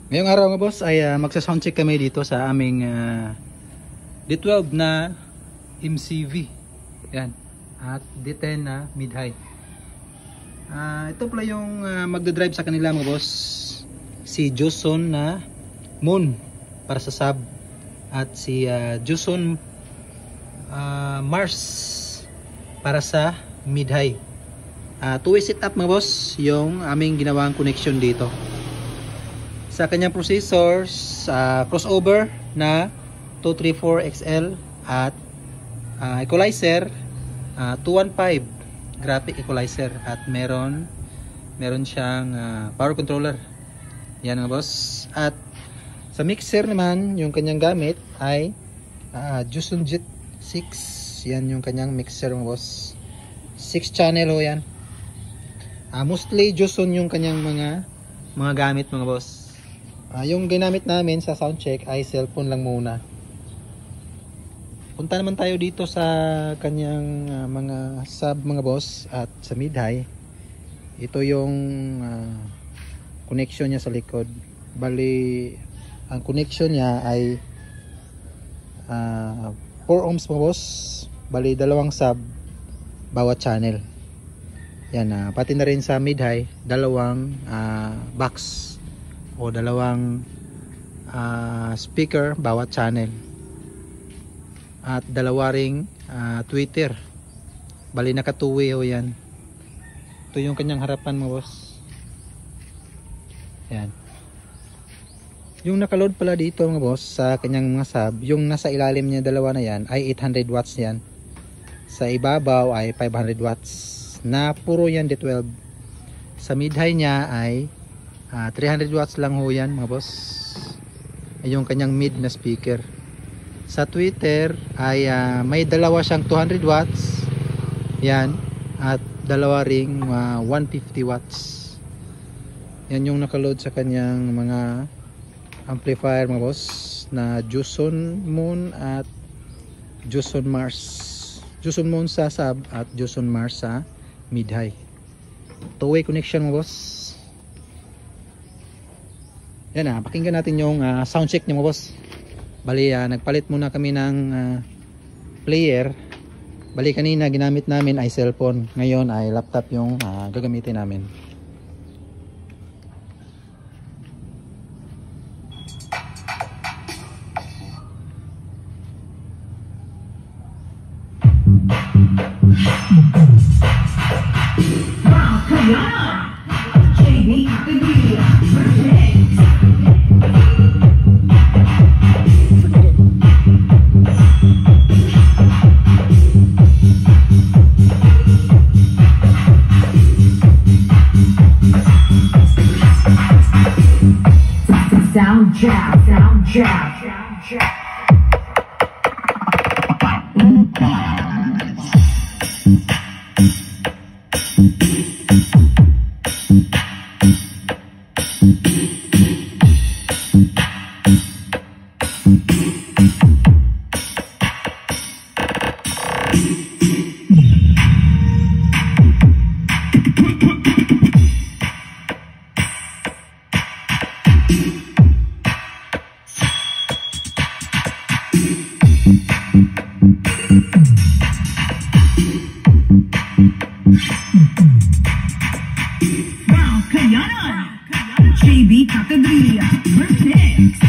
Ngayong araw nga boss ay magsa-soundcheck kami dito sa aming D12 na MCV. Yan. At D10 na mid-high. Ito pala yung magdadrive sa kanila mga boss. Si Joson na Moon para sa sub. At si Joson Mars para sa mid-high. Two-way setup mga boss yung aming ginawang connection dito. Sa kanyang processors, crossover na 234XL at equalizer 215 graphic equalizer at meron siyang power controller. Yan mga boss. At sa mixer naman yung kanyang gamit ay Joson Jet 6. Yan yung kanyang mixer mga boss. 6 channel ho yan. Mostly Joson yung kanyang mga gamit mga boss. Yung ginamit namin sa soundcheck ay cellphone lang muna. Punta naman tayo dito sa kanyang mga sub mga boss at sa mid-high. Ito yung connection niya sa likod. Bali, ang connection niya ay 4 ohms mga boss. Bali, dalawang sub bawat channel. Yan, pati na rin sa mid-high, dalawang box o dalawang speaker bawat channel at dalawa ring tweeter. Bali naka two-way ho yan. Ito yung kanyang harapan mga boss. Yan. Yung nakaload pala dito mga boss sa kanyang mga sub, yung nasa ilalim niya dalawa na yan ay 800 watts yan. Sa ibabaw ay 500 watts na puro yan D12. Sa mid-high niya ay 300 watts lang ho yan mga boss. Yung kanyang mid na speaker. Sa tweeter ay may dalawa siyang 200 watts yan at dalawa ring 150 watts. Yan yung nakaload sa kanyang mga amplifier mga boss na Joson Moon at Joson Mars. Joson Moon sa sub at Joson Mars sa mid-high. Two-way connection mga boss. Yan, pakinggan natin yung sound check niya mga boss. Bali, nagpalit muna kami ng player. Bali, kanina ginamit namin ay cellphone. Ngayon ay laptop yung gagamitin namin. Sound jab, sound jab, sound jab. Wow, Kayanan! JB Catedria, Vertex.